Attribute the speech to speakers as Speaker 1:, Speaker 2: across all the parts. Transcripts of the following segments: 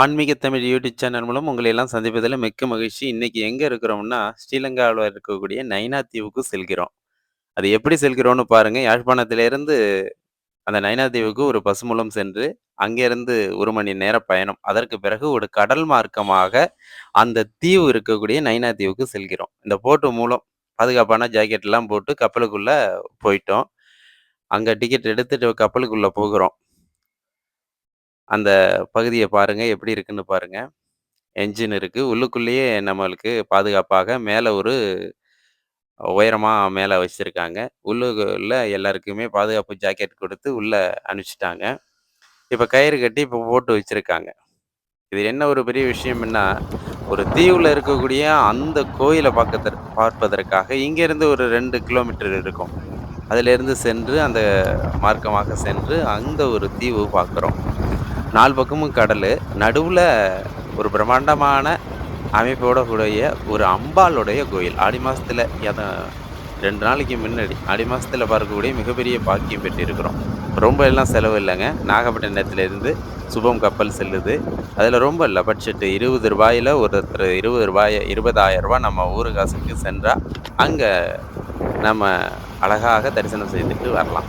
Speaker 1: ஆன்மீக Tamil YouTube channel மூலம் உங்களை எல்லாம் சந்திப்பதில் மிக்க மகிழ்ச்சி. இன்னைக்கு எங்க இருக்கிறோம்னா, ஸ்ரீலங்காவுல இருக்கக்கூடிய நைனா தீவுக்கு செல்கிறோம். அது எப்படி செல்கிறோம்னு பாருங்க. யாழ்ப்பாணத்திலிருந்து அந்த நைனா தீவுக்கு ஒரு பஸ் மூலம் சென்று, அங்கேருந்து 1 மணி நேர பயணம். அதற்கு பிறகு ஒரு கடல் மார்க்கமாக அந்த தீவு இருக்கக்கூடிய நைனா தீவுக்கு செல்கிறோம். இந்த போட் மூலம் பாதுகாப்பான ஜாக்கெட்லாம் போட்டு கப்பலுக்குள்ள போயிட்டோம். அங்க டிக்கெட் எடுத்துட்டு கப்பலுக்குள்ள போகிறோம். அந்த பகுதிய பாருங்க, எப்படி இருக்குன்னு பாருங்க. என்ஜின் இருக்கு. உள்ளுக்குள்ளேயே நம்மளுக்கு பாதுகாப்பாக மேல ஒரு உயரமா மேல வச்சிருக்காங்க. உள்ளுக்குள்ள எல்லாருக்குமே பாதுகாப்பு ஜாக்கெட் குடுத்து உள்ள அனுப்பிச்சுட்டாங்க. இப்ப கயிறு கட்டி இப்ப போட்டு வச்சிருக்காங்க. இது என்ன ஒரு பெரிய விஷயம்ன்னா, ஒரு தீவுல இருக்கக்கூடிய அந்த கோயில பார்ப்பதற்காக இங்கேருந்து ஒரு 2 கிலோமீட்டர் இருக்கும். அதிலிருந்து சென்று அந்த மார்க்கமாக சென்று அந்த ஒரு தீவு பார்க்குறோம். 4 பக்கமும் கடலு. நடுவுல ஒரு பிரம்மாண்டமான அமைப்போட கூடிய ஒரு அம்பாளுடைய கோயில். ஆடி மாசத்துல 2 நாளைக்கு முன்னாடி, ஆடி மாசத்துல பார்க்கக்கூடிய மிகப்பெரிய பாக்கியம் பெற்றிருக்கிறோம். ரொம்ப எல்லாம் செலவு இல்லங்க. நாகப்பட்டினத்திலிருந்து சுபம் கப்பல் செல்லுது. அதுல ரொம்ப இல்ல பட்ஜெட் ரூ. 20ல ஒருத்தர் ரூ. 20,000 நம்ம ஊரு காசுக்கு சென்றா, அங்க நம்ம அழகாக தரிசனம் செய்துட்டு வரலாம்.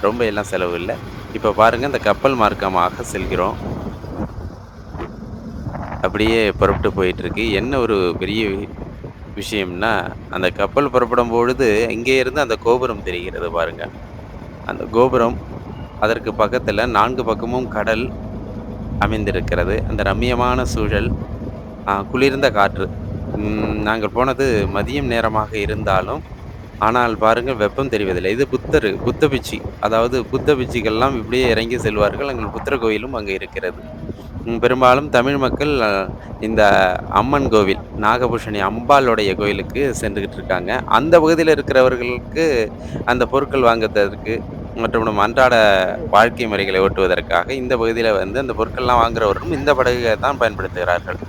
Speaker 1: ரொம்ப எல்லாம் செலவு இல்ல. இப்ப பாருங்க இந்த கப்பல் மார்க்கமாக செல்கிறோம். அப்படியே புறப்பட்டு போயிட்டுருக்கு. என்ன ஒரு பெரிய விஷயம்னா, அந்த கப்பல் புறப்படும் பொழுது, இங்கே இருந்து அந்த கோபுரம் தெரிகிறது பாருங்க. அந்த கோபுரம், அதற்கு பக்கத்துல 4 பக்கமும் கடல் அமைந்திருக்கிறது. அந்த ரம்மியமான சூழல், குளிர்ந்த காற்று. நாங்கள் போனது மதியம் நேரமாக இருந்தாலும், ஆனால் பாருங்கள் வெப்பம் தெரிவதில்லை. இது புத்த பிட்சு. அதாவது புத்த பிட்சுக்கள்லாம் இப்படியே இறங்கி செல்வார்கள். அங்கே புத்தர் கோயிலும் அங்கே இருக்கிறது. பெரும்பாலும் தமிழ் மக்கள் இந்த அம்மன் கோவில், நாகபூஷணி அம்பாளுடைய கோயிலுக்கு சென்றுகிட்டு இருக்காங்க. அந்த பகுதியில இருக்கிறவர்களுக்கு அந்த பொருட்கள் வாங்குவதற்கு மற்றும் நம் அன்றாட வாழ்க்கை முறைகளை ஓட்டுவதற்காக இந்த பகுதியில வந்து அந்த பொருட்கள்லாம் வாங்குறவர்களும் இந்த படகுகளை தான் பயன்படுத்துகிறார்கள்.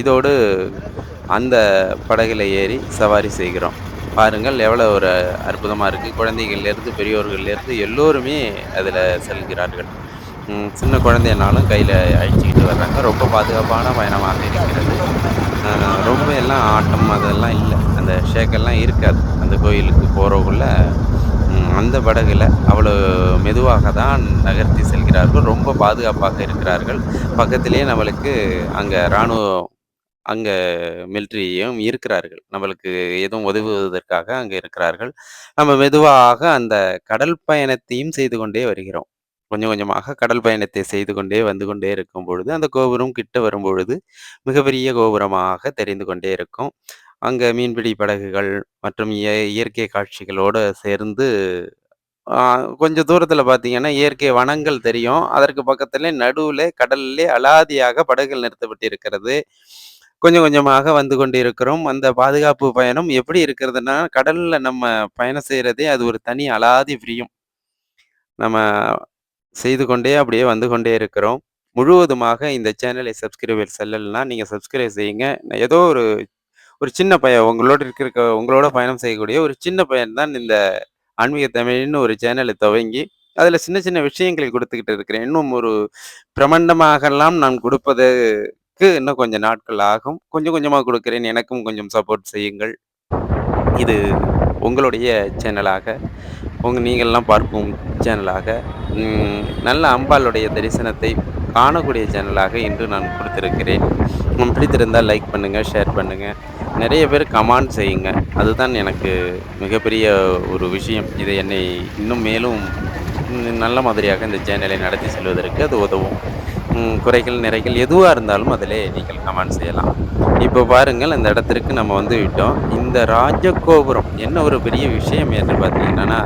Speaker 1: இதோடு அந்த படகுல ஏறி சவாரி செய்கிறோம். பாருங்கள் எவ்வளோ ஒரு அற்புதமா இருக்கு. குழந்தைகள்லேருந்து, பெரியோர்கள்லேருந்து எல்லோருமே அதில செல்கிறார்கள். சின்ன குழந்தைனாலும் கையில அழைச்சுக்கிட்டு வர்றாங்க. ரொம்ப பாதுகாப்பான பயணமாக இருக்கிறது. ரொம்ப எல்லாம் ஆட்டம் அதெல்லாம் இல்ல. அந்த ஷேக்கெல்லாம் இருக்காது. அந்த கோயிலுக்கு போறக்குள்ள அந்த படகுல அவ்வளோ மெதுவாக தான் நகர்த்தி செல்கிறார்கள். ரொம்ப பாதுகாப்பாக இருக்கிறார்கள். பக்கத்திலேயே நம்மளுக்கு அங்க ராணுவம் அங்க மிலிட்டரியும் இருக்கிறார்கள். நம்மளுக்கு எதுவும் உதவுவதற்காக அங்க இருக்கிறார்கள். நம்ம மெதுவாக அந்த கடல் பயணத்தையும் செய்து கொண்டே வருகிறோம். கொஞ்சம் கொஞ்சமாக கடல் பயணத்தை செய்து கொண்டே வந்து கொண்டே இருக்கும் பொழுது, அந்த கோபுரம் கிட்ட வரும்பொழுது, மிகப்பெரிய கோபுரமாக தெரிந்து கொண்டே இருக்கும். அங்க மீன்பிடி படகுகள் மற்றும் இயற்கை காட்சிகளோட சேர்ந்து ஆ கொஞ்சம் தூரத்தில பார்த்தீங்கன்னா, இயற்கை வனங்கள் தெரியும். அதற்கு பக்கத்திலே நடுவுல கடல்லே அலாதியாக படகுகள் நிறுத்தப்பட்டிருக்கிறது. கொஞ்சம் கொஞ்சமாக வந்து கொண்டிருக்கிறோம். அந்த பாதுகாப்பு பயணம் எப்படி இருக்கிறதுன்னா, கடல்ல நம்ம பயணம் செய்றதே அது ஒரு தனி அலாதி பிரியம். நம்ம செய்து கொண்டே அப்படியே வந்து கொண்டே இருக்கிறோம். முழுவதுமாக இந்த சேனலை சப்ஸ்கிரைபர் செல்லலன்னா, நீங்க சப்ஸ்கிரைப் செய்யுங்க. ஏதோ ஒரு ஒரு சின்ன பையன் உங்களோட பயணம் செய்யக்கூடிய ஒரு சின்ன பையன் தான் இந்த ஆன்மீக தமிழ்ன்னு ஒரு சேனலை துவங்கி, அதில சின்ன சின்ன விஷயங்களை குடுத்துக்கிட்டு இருக்கிறேன். இன்னும் ஒரு பிரமாண்டமாகலாம் நான் குடுப்பதற்கு இன்னும் கொஞ்சம் நாட்கள் ஆகும். கொஞ்சம் கொஞ்சமா குடுக்கிறேன். எனக்கும் கொஞ்சம் சப்போர்ட் செய்யுங்கள். இது உங்களுடைய சேனலாக, நீங்கள்லாம் பார்க்கும் சேனலாக, நல்ல அம்பாளுடைய தரிசனத்தை காணக்கூடிய சேனலாக இன்று நான் குடுத்திருக்கிறேன். பிடித்திருந்தால் லைக் பண்ணுங்க, ஷேர் பண்ணுங்க. நெறைய பேர் கமெண்ட் செய்யுங்க. அதுதான் எனக்கு மிகப்பெரிய ஒரு விஷயம். இது என்னை இன்னும் மேலும் நல்ல மாதிரியாக இந்த சேனலை நடத்தி செல்வதற்கு அது உதவும். குறைகள், நிறைகள் எதுவா இருந்தாலும் அதிலே நீங்கள் கமெண்ட் செய்யலாம். இப்போ பாருங்கள் அந்த இடத்திற்கு நம்ம வந்து விட்டோம். இந்த ராஜகோபுரம் என்ன ஒரு பெரிய விஷயம் என்று பார்த்தீங்கன்னா,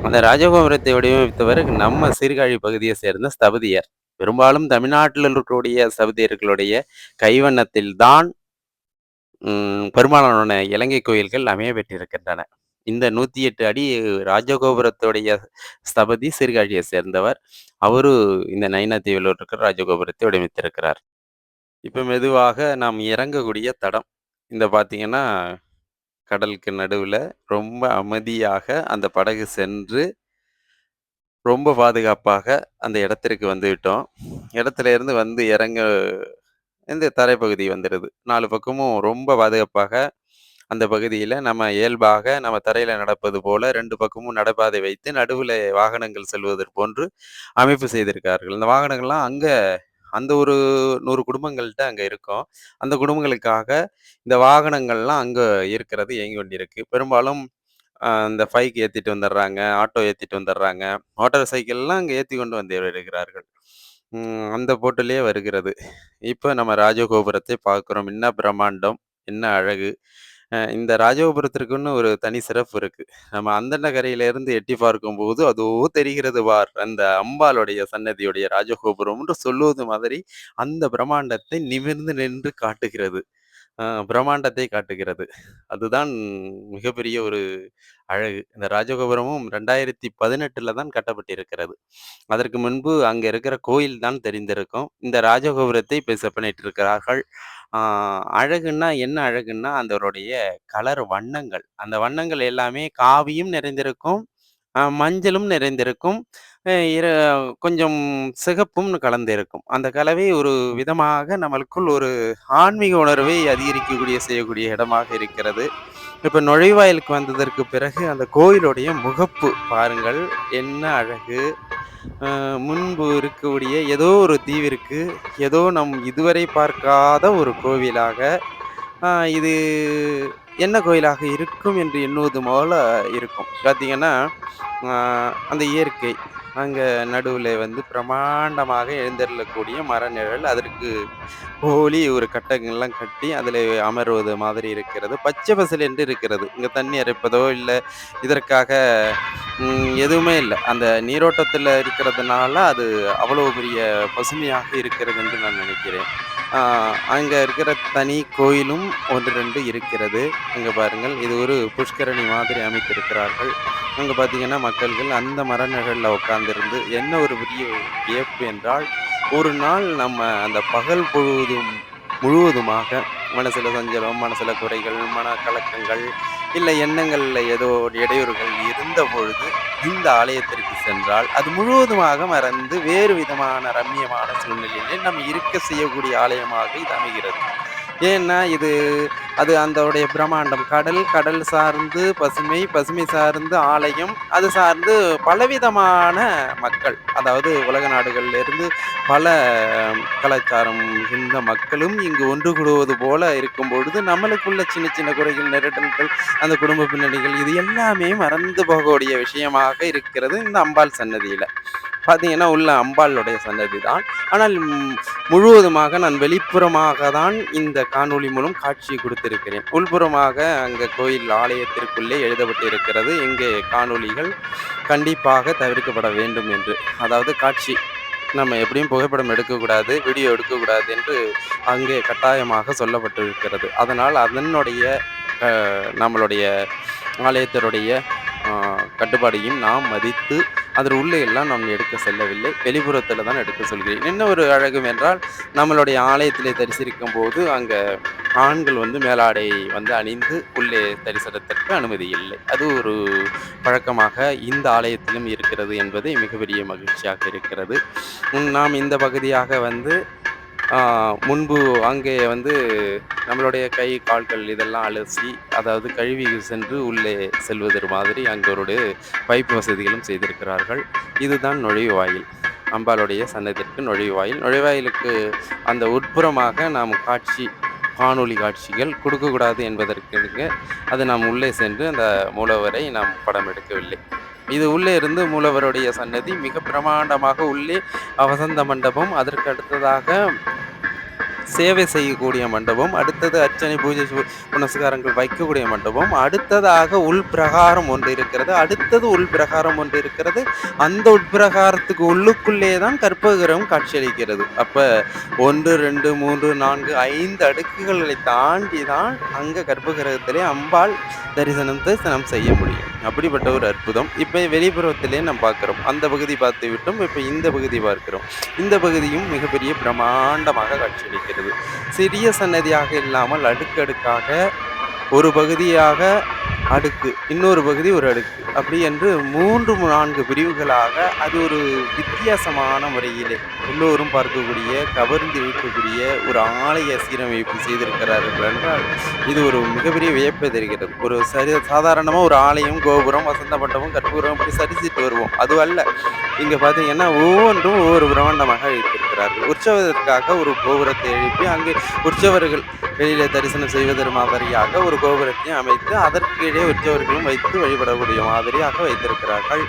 Speaker 1: அந்த ராஜகோபுரத்தை வடிவமைத்தவர் நம்ம சீர்காழி பகுதியை சேர்ந்த ஸ்தபதியார். பெரும்பாலும் தமிழ்நாட்டில் இருக்கக்கூடிய ஸ்தபதியர்களுடைய கைவண்ணத்தில் தான் பெரும்பாலான இலங்கை கோயில்கள் அமைய பெற்றிருக்கின்றன. இந்த 108 அடி ராஜகோபுரத்துடைய ஸ்தபதி சீர்காழியை சேர்ந்தவர். அவரு இந்த நைனா தீவுல இருக்கிற ராஜகோபுரத்தை வடிவமைத்திருக்கிறார். இப்ப மெதுவாக நாம் இறங்கக்கூடிய தடம். இந்த பார்த்தீங்கன்னா, கடலுக்கு நடுவுல ரொம்ப அமைதியாக அந்த படகு சென்று, ரொம்ப பாதுகாப்பாக அந்த இடத்திற்கு வந்துவிட்டோம். இடத்துல இருந்து வந்து இறங்க இந்த தரைப்பகுதி வந்துருது. 4 பக்கமும் ரொம்ப பாதுகாப்பாக அந்த பகுதியில நம்ம இயல்பாக நம்ம தரையில நடப்பது போல 2 பக்கமும் நடைபாதை வைத்து நடுவுல வாகனங்கள் செல்வதற்கு போன்று அமைப்பு செய்திருக்கார்கள். இந்த வாகனங்கள்லாம் அங்க அந்த ஒரு 100 குடும்பங்கள்ட்ட அங்க இருக்கும். அந்த குடும்பங்களுக்காக இந்த வாகனங்கள்லாம் அங்க இருக்கிறது இயங்கி கொண்டிருக்கு. பெரும்பாலும் இந்த பைக் ஏத்திட்டு வந்துடுறாங்க, ஆட்டோ ஏத்திட்டு வந்துடுறாங்க. மோட்டார் சைக்கிள்லாம் அங்க ஏத்தி கொண்டு வந்து இருக்கிறார்கள். அந்த போட்டிலே வருகிறது. இப்ப நம்ம ராஜகோபுரத்தை பார்க்கிறோம். என்ன பிரம்மாண்டம்! என்ன அழகு! இந்த ராஜகோபுரத்திற்குன்னு ஒரு தனி சிறப்பு இருக்கு. நம்ம அந்தண்ட கரையிலிருந்து எட்டி பார்க்கும்போது, அதோ தெரிகிறது பார்! அந்த அம்பாளுடைய சன்னதியுடைய ராஜகோபுரம் என்று சொல்லுவது மாதிரி, அந்த பிரம்மாண்டத்தை நிமிர்ந்து நின்று காட்டுகிறது. பிரம்மாண்டத்தை காட்டுகிறது. அதுதான் மிகப்பெரிய ஒரு அழகு. இந்த ராஜகோபுரமும் 2018ல தான் கட்டப்பட்டிருக்கிறது. அதற்கு முன்பு அங்க இருக்கிற கோயில் தான் தெரிந்திருக்கும். இந்த ராஜகோபுரத்தை இப்ப செப்பனிட்டிருக்கிறார்கள். ஆ அழகுன்னா என்ன அழகுன்னா, அதனுடைய கலர் வண்ணங்கள். அந்த வண்ணங்கள் எல்லாமே காவியும் நிறைந்திருக்கும், மஞ்சளும் நிறைந்திருக்கும், அ இர கொஞ்சம் சிகப்பும் கலந்திருக்கும். அந்த கலவை ஒரு விதமாக நம்மளுக்குள் ஒரு ஆன்மீக உணர்வை அதிகரிக்கக்கூடிய செய்யக்கூடிய இடமாக இருக்கிறது. இப்ப நுழைவாயிலுக்கு வந்ததற்கு பிறகு அந்த கோயிலுடைய முகப்பு பாருங்கள். என்ன அழகு! முன்பு இருக்கக்கூடிய ஏதோ ஒரு தீவிற்கு, ஏதோ நம் இதுவரை பார்க்காத ஒரு கோவிலாக, இது என்ன கோயிலாக இருக்கும் என்று எண்ணுவது போல இருக்கும். பார்த்தீங்கன்னா, அ அந்த இயற்கை, அங்க நடுவுல வந்து பிரமாண்டமாக எழுந்தருளக்கூடிய மரநிழல், அதற்கு போலி ஒரு கட்டங்கள்லாம் கட்டி, அதில அமர்வது மாதிரி இருக்கிறது. பச்சை பசேலென்று இருக்கிறது. இங்க தண்ணி இறைப்பதோ, இல்ல இதற்காக எதுவுமே இல்ல. அந்த நீரோட்டத்தில இருக்கிறதுனால, அது அவ்வளவு பெரிய பசுமையாக இருக்கிறது என்று நான் நினைக்கிறேன். ஆ அங்க இருக்கிற தனி கோயிலும் 1, 2 இருக்கிறது. அங்க பாருங்கள். இது ஒரு புஷ்கரணி மாதிரி அமைத்திருக்கிறார்கள். அங்க பார்த்தீங்கன்னா, மக்கள்கள் அந்த மர நிழல்ல உட்கார்ந்திருந்து என்ன ஒரு பெரிய வியப்பு என்றால், ஒரு நாள் நம்ம அந்த பகல் பொழுதும் முழுவதுமாக மனசுல சஞ்சலம், மனசுல குறைகள், மனக்கலக்கங்கள், இல்ல எண்ணங்கள்ல ஏதோ ஒரு இடையூறுகள் இருந்த பொழுது, இந்த ஆலயத்திற்கு சென்றால், அது முழுவதுமாக மறந்து வேறு விதமான ரம்மியமான சூழ்நிலையிலே நம்ம இருக்க செய்யக்கூடிய ஆலயமாக இது அமைகிறது. ஏன்னா, அது அதோடைய பிரம்மாண்டம். கடல், கடல் சார்ந்து பசுமை, பசுமை சார்ந்து ஆலயம், அது சார்ந்து பலவிதமான மக்கள். அதாவது உலக நாடுகள்ல இருந்து பல கலாச்சாரம் மிகுந்த மக்களும் இங்கு ஒன்று கூடுவது போல இருக்கும் பொழுது, நம்மளுக்குள்ள சின்ன சின்ன குறைகள், நெருடல்கள், அந்த குடும்ப பின்னணிகள் இது எல்லாமே மறந்து போகக்கூடிய விஷயமாக இருக்கிறது இந்த அம்பாள் சன்னதியில. பார்த்தீங்கன்னா, உள்ள அம்பாளுடைய சன்னதி தான். ஆனால் முழுவதுமாக நான் வெளிப்புறமாக தான் இந்த காணொளி மூலம் காட்சி கொடுத்திருக்கிறேன். உள்புறமாக அங்க கோயில் ஆலயத்திற்குள்ளே எழுதப்பட்டிருக்கிறது. இங்கே காணொளிகள் கண்டிப்பாக தவிர்க்கப்பட வேண்டும் என்று. அதாவது காட்சி. நம்ம எப்படியும் புகைப்படம் எடுக்கக்கூடாது, வீடியோ எடுக்கக்கூடாது என்று அங்கே கட்டாயமாக சொல்லப்பட்டிருக்கிறது. அதனால் அதனுடைய நம்மளுடைய ஆலயத்தினுடைய அ கட்டுப்பாடையும் நாம் மதித்து, அதன் உள்ளே எல்லாம் நாம் எடுக்க செல்லவில்லை. வெளிப்புறத்தில தான் எடுக்க சொல்கிறேன். என்ன ஒரு அழகும் என்றால், நம்மளுடைய ஆலயத்திலே தரிசிக்கும்போது, அங்க ஆண்கள் வந்து மேலாடை வந்து அணிந்து உள்ளே தரிசனத்திற்கு அனுமதி இல்லை. அது ஒரு பழக்கமாக இந்த ஆலயத்திலும் இருக்கிறது என்பது மிகப்பெரிய மகிழ்ச்சியாக இருக்கிறது. நாம் இந்த பகுதியாக வந்து ஆ முன்பு அங்கே வந்து நம்மளுடைய கை, கால்கள் இதெல்லாம் அலசி, அதாவது கழுவி சென்று உள்ளே செல்வதற்கு மாதிரி அங்க ஒரு பைப் வசதிகளும் செய்திருக்கிறார்கள். இதுதான் நுழைவாயில். அம்பாளுடைய சன்னதிற்கு நுழைவாயில். நுழைவாயிலுக்கு அந்த உட்புறமாக நாம் காணொளி காட்சிகள் கொடுக்கக்கூடாது என்பதற்கெனங்க, அது நாம் உள்ளே சென்று அந்த மூலவரை நாம் படம் எடுக்கவில்லை. இது உள்ளே இருந்து மூலவருடைய சன்னதி மிக பிரமாண்டமாக உள்ளே வசந்த மண்டபம், அதற்கு அடுத்ததாக சேவை செய்யக்கூடிய மண்டபம், அடுத்தது அர்ச்சனை, பூஜை, புனஸ்காரங்கள் வைக்கக்கூடிய மண்டபம், அடுத்ததாக உள்பிரகாரம் ஒன்று இருக்கிறது, அடுத்தது உள்பிரகாரம் ஒன்று இருக்கிறது. அந்த உட்பிரகாரத்துக்கு உள்ளுக்குள்ளே தான் கற்பகிரகம் காட்சியளிக்கிறது. அப்ப 1, 2, 3, 4, 5 அடுக்குகளை தாண்டி தான் அங்க கற்பகிரகத்திலே அம்பாள் தரிசனத்தை நாம் செய்ய முடியும். அப்படிப்பட்ட ஒரு அற்புதம். இப்ப வெளிப்புறத்திலே நாம் பார்க்கிறோம். அந்த பகுதி பார்த்து விட்டோம். இப்ப இந்த பகுதி பார்க்கிறோம். இந்த பகுதியும் மிகப்பெரிய பிரமாண்டமாக காட்சியளிக்கிறது. சிறிய சன்னதியாக இல்லாமல் அடுக்கடுக்காக ஒரு பகுதியாக அடுக்கு, இன்னொரு பகுதி ஒரு அடுக்கு. அப்படி என்று 3, 4 பிரிவுகளாக அது ஒரு வித்தியாசமான முறையிலே எல்லோரும் பார்க்கக்கூடிய, கவர்ந்து இழுக்கக்கூடிய ஒரு ஆலய சீரமைப்பு செய்திருக்கிறார்கள் என்றால், இது ஒரு மிகப்பெரிய வியப்பை தருகிறது. ஒரு சாதாரணமா ஒரு ஆலயம், கோபுரம், வசந்த மண்டபம், கற்பூரம் இப்படி சரிசிட்டு வருவோம். அது அல்ல. இங்க பார்த்தீங்கன்னா, ஒவ்வொன்றும் ஒவ்வொரு பிரமாண்டமாக வைத்திருக்கிறார்கள். உற்சவத்திற்காக ஒரு கோபுரத்தை எழுப்பி, அங்கே உற்சவர்கள் வெளியிலே தரிசனம் செய்வதற்கு மாதிரியாக ஒரு கோபுரத்தையும் அமைத்து, அதற்கு இடையே உற்சவர்களும் வைத்து வழிபடக்கூடிய மாதிரியாக வைத்திருக்கிறார்கள்.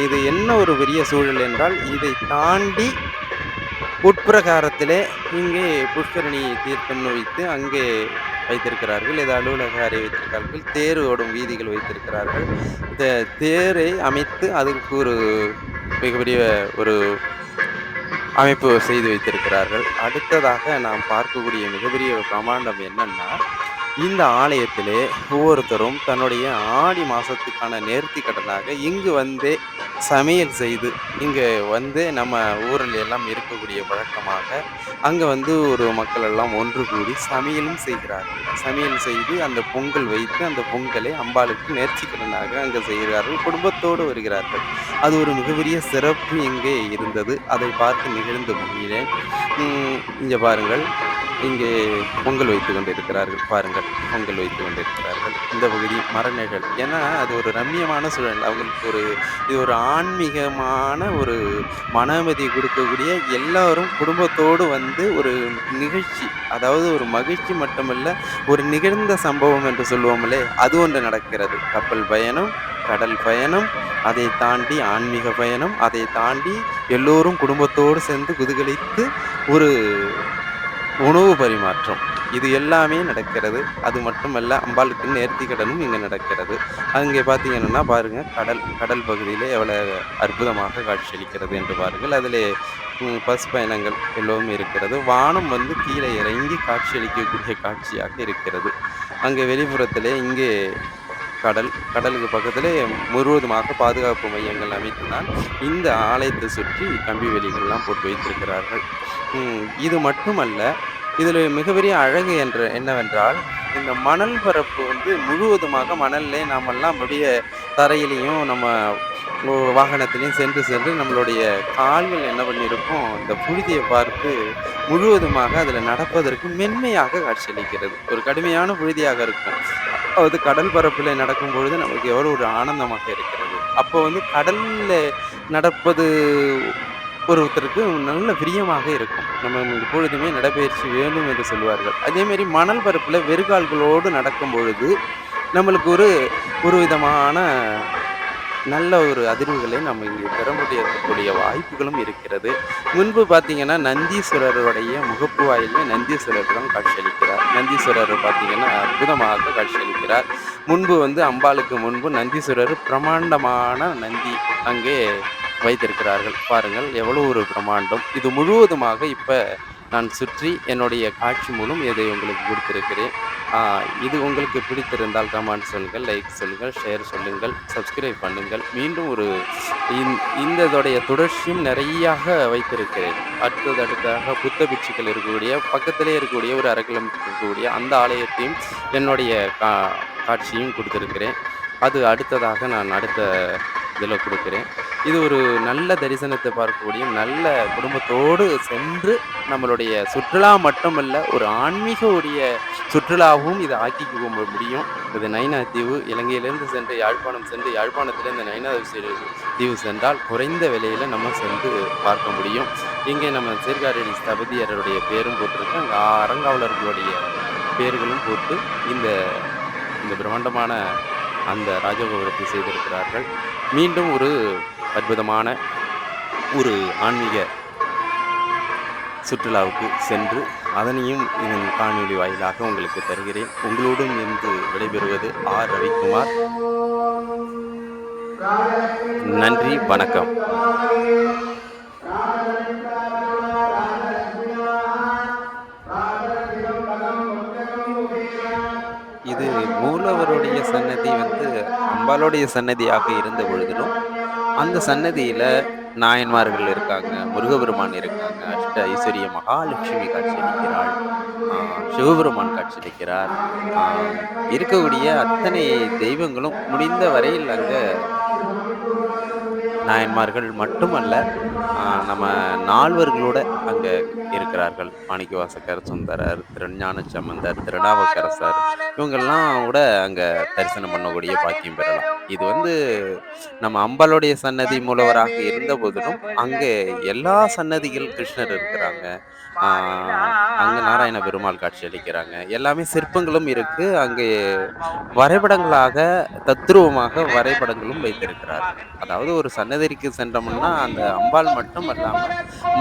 Speaker 1: இது என்ன ஒரு பெரிய சூழல் என்றால், இதை தாண்டி உட்பிரகாரத்திலே இங்கே புஷ்கரணி தீர்த்தம்னு வைத்து அங்கே வைத்திருக்கிறார்கள். இது அலுவலக அறை வைத்திருக்கிறார்கள். தேர் ஓடும் வீதிகள் வைத்திருக்கிறார்கள். இந்த தேரை அமைத்து அதற்கு ஒரு மிகப்பெரிய ஒரு அமைப்பு செய்து வைத்திருக்கிறார்கள். அடுத்ததாக நாம் பார்க்கக்கூடிய மிகப்பெரிய பிரமாண்டம் என்னன்னா, இந்த ஆலயத்திலே ஒவ்வொருத்தரும் தன்னுடைய ஆடி மாசத்துக்கான நேர்த்தி கடனாக இங்கு வந்தே சமையல் செய்து, இங்க வந்து நம்ம ஊரில் எல்லாம் இருக்கக்கூடிய வழக்கமாக, அங்க வந்து ஒரு மக்கள் எல்லாம் ஒன்று கூடி சமையலும் செய்கிறார்கள். சமையல் செய்து அந்த பொங்கல் வைத்து, அந்த பொங்கலை அம்பாளுக்கு நேர்த்திக்கடனாக அங்க செய்கிறார்கள். குடும்பத்தோடு வருகிறார்கள். அது ஒரு மிகப்பெரிய சிறப்பு இங்கே இருந்தது. அதை பார்த்து நிகழ்ந்து மகிழ்கிறேன். இங்க பாருங்கள். இங்கே பொங்கல் வைத்துக் கொண்டிருக்கிறார்கள். பாருங்கள். பொங்கல் வைத்துக் கொண்டிருக்கிறார்கள். இந்த பகுதி மரநிழல். ஏன்னா, அது ஒரு ரம்மியமான சூழல். அவங்களுக்கு இது ஒரு ஆன்மீகமான ஒரு மன அமைதி கொடுக்கக்கூடிய எல்லாரும் குடும்பத்தோடு வந்து ஒரு நிகழ்ச்சி. அதாவது ஒரு மகிழ்ச்சி மட்டுமல்ல, ஒரு நிகழ்ந்த சம்பவம் என்று சொல்லுவோமில்லே, அது ஒன்று நடக்கிறது. கப்பல் பயணம், கடல் பயணம், அதை தாண்டி ஆன்மீக பயணம், அதை தாண்டி எல்லோரும் குடும்பத்தோடு சேர்ந்து குதூகலித்து ஒரு உணவு பரிமாற்றம். இது எல்லாமே நடக்கிறது. அது மட்டுமல்ல, அம்பாளுக்கு நேர்த்திக்கடனும் இங்க நடக்கிறது. அங்கே பார்த்தீங்கன்னா பாருங்க, கடல் பகுதியிலே எவ்வளவு அற்புதமாக காட்சியளிக்கிறது என்று பாருங்கள். அதிலே பஸ் பயணங்கள் எல்லோரும் இருக்கிறது. வானம் வந்து கீழே இறங்கி காட்சியளிக்கக்கூடிய காட்சியாக இருக்கிறது. அங்கே வெளிப்புறத்திலே இங்கே கடலுக்கு பக்கத்திலே முழுவதுமாக பாதுகாப்பு மையங்கள் அமைத்துதான் இந்த ஆலயத்தை சுற்றி கம்பி வேலிகள்லாம் போட்டு வைத்திருக்கிறார்கள். இது மட்டுமல்ல, இதில மிகப்பெரிய அழகு என்னவென்றால், இந்த மணல் பரப்பு வந்து முழுவதுமாக மணல்லே நாமெல்லாம் அப்படியே தரையிலயும் நம்ம வாகனத்திலயும் சென்று சென்று நம்மளுடைய கால்கள் என்ன பண்ணியிருக்கும், இந்த புழுதிய பார்த்து முழுவதுமாக அதில நடப்பதற்கு மென்மையாக காட்சியளிக்கிறது. ஒரு கடுமையான புழுதியாக இருக்கும். அது கடல் பரப்பில நடக்கும்பொழுது நமக்கு எவ்வளோ ஒரு ஆனந்தமாக இருக்கிறது. அப்போ வந்து கடல்ல நடப்பது ஒருத்தருக்கு நல்ல பிரியமாக இருக்கும். நம்ம எப்பொழுதுமே நடைப்பயிற்சி வேண்டும் என்று சொல்வார்கள். அதேமாரி மணல் பரப்புல வெறுகால்களோடு நடக்கும் பொழுது, நம்மளுக்கு ஒரு ஒரு விதமான நல்ல ஒரு அதிர்வுகளை நம்ம இங்கே பெற முடியக்கூடிய வாய்ப்புகளும் இருக்கிறது. முன்பு பார்த்தீங்கன்னா, நந்தீஸ்வரருடைய முகப்பு வாயில்ல நந்தீஸ்வரர் தான் காட்சியளிக்கிறார். நந்தீஸ்வரர் பார்த்தீங்கன்னா, அற்புதமாக காட்சியளிக்கிறார். முன்பு வந்து அம்பாளுக்கு முன்பு நந்தீஸ்வரர் பிரமாண்டமான நந்தி அங்கே வைத்திருக்கிறார்கள். பாருங்கள் எவ்வளோ ஒரு பிரமாண்டம். இது முழுவதுமாக இப்ப நான் சுற்றி என்னுடைய காட்சி மூலம் இதை உங்களுக்கு கொடுத்திருக்கிறேன். இது உங்களுக்கு பிடித்திருந்தால் கமெண்ட் சொல்லுங்கள், லைக் சொல்லுங்கள், ஷேர் சொல்லுங்கள், சப்ஸ்கிரைப் பண்ணுங்கள். மீண்டும் ஒரு இந்த இதோடைய தொடர்ச்சியும் நிறையாக வைத்திருக்கிறேன். அடுத்ததாக புத்த பிட்சுக்கள் இருக்கக்கூடிய பக்கத்திலே இருக்கக்கூடிய ஒரு 1/2 கிலோமீட்டர் இருக்கக்கூடிய அந்த ஆலயத்தையும் என்னுடைய காட்சியும் கொடுத்திருக்கிறேன். அது அடுத்ததாக நான் அடுத்த இதில் கொடுக்கிறேன். இது ஒரு நல்ல தரிசனத்தை பார்க்கக்கூடிய நல்ல குடும்பத்தோடு சென்று நம்மளுடைய சுற்றுலா மட்டுமல்ல, ஒரு ஆன்மீக உடைய சுற்றுலாவும் இதை ஆக்கிக்க முடியும். இது நைனா தீவு. இலங்கையிலிருந்து சென்று யாழ்ப்பாணம் சென்று யாழ்ப்பாணத்திலிருந்து நைனா தீவு சென்றால் குறைந்த விலையில நம்ம சென்று பார்க்க முடியும். இங்கே நம்ம சீர்காழி ஸ்தபதியருடைய பேரும் போட்டிருக்கு. அங்கே அறங்காவலர்களுடைய பேர்களும் போட்டு இந்த இந்த பிரம்மாண்டமான அந்த ராஜகோபுரத்தை செய்திருக்கிறார்கள். மீண்டும் ஒரு அற்புதமான ஒரு ஆன்மீக சுற்றுலாவுக்கு சென்று அதனையும் இதன் காணொளி வாயிலாக உங்களுக்கு தருகிறேன். உங்களோடும் இருந்து விடைபெறுவது ஆர். ரவிக்குமார். நன்றி, வணக்கம். இது மூலவருடைய சன்னதி வந்து அம்பாளுடைய சன்னதியாக இருந்த பொழுதிலும், அந்த சன்னதியில நாயன்மார்கள் இருக்காங்க, முருகபெருமான் இருக்காங்க, அஷ்ட ஐஸ்வரிய மகாலட்சுமி காட்சியளிக்கிறாள். ஆ சிவபெருமான் காட்சியளிக்கிறார். ஆம் இருக்கக்கூடிய அத்தனை தெய்வங்களும் முடிந்த வரையில் அங்க நாயன்மார்கள் மட்டுமல்ல, ஆ நம்ம நால்வர்களோட அங்க இருக்கிறார்கள். மாணிக்கவாசகர், சுந்தரர், திருஞான சம்பந்தர், திருநாவுக்கரசர் இவங்கெல்லாம் கூட அங்க தரிசனம் பண்ணக்கூடிய பாக்கியம் பெறலாம். இது வந்து நம்ம அம்பாளுடைய சன்னதி மூலவராக இருந்தபோதிலும், அங்கே எல்லா சன்னதிகள் கிருஷ்ணர் இருக்கிறாங்க. ஆ அங்க நாராயண பெருமாள் காட்சியளிக்கிறாங்க. எல்லாமே சிற்பங்களும் இருக்கு. அங்கே வரைபடங்களாக, தத்ரூவமாக வரைபடங்களும் வைத்திருக்கிறார்கள். அதாவது ஒரு சன்னதிக்கு சென்றோம்னா, அந்த அம்பாள் மட்டும் அல்லாம,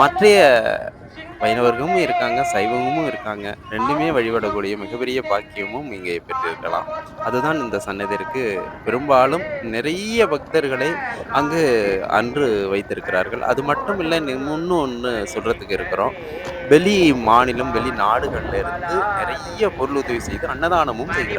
Speaker 1: மற்றைய வைணவர்களும் இருக்காங்க, சைவமும் இருக்காங்க. 2மே வழிபடக்கூடிய மிகப்பெரிய பாக்கியமும் இங்கே பெற்றிருக்கலாம். அதுதான் இந்த சன்னதிற்கு பெரும்பாலும் நிறைய பக்தர்களை அங்கு அன்று வைத்திருக்கிறார்கள். அது மட்டும் இல்ல, இன்னொன்னு சொல்றதுக்கு இருக்கிறோம். வெளி மாநிலம், வெளிநாடுகள்ல இருந்து நிறைய பொருளுதவி செய்து அன்னதானமும் செய்கிறார்கள்.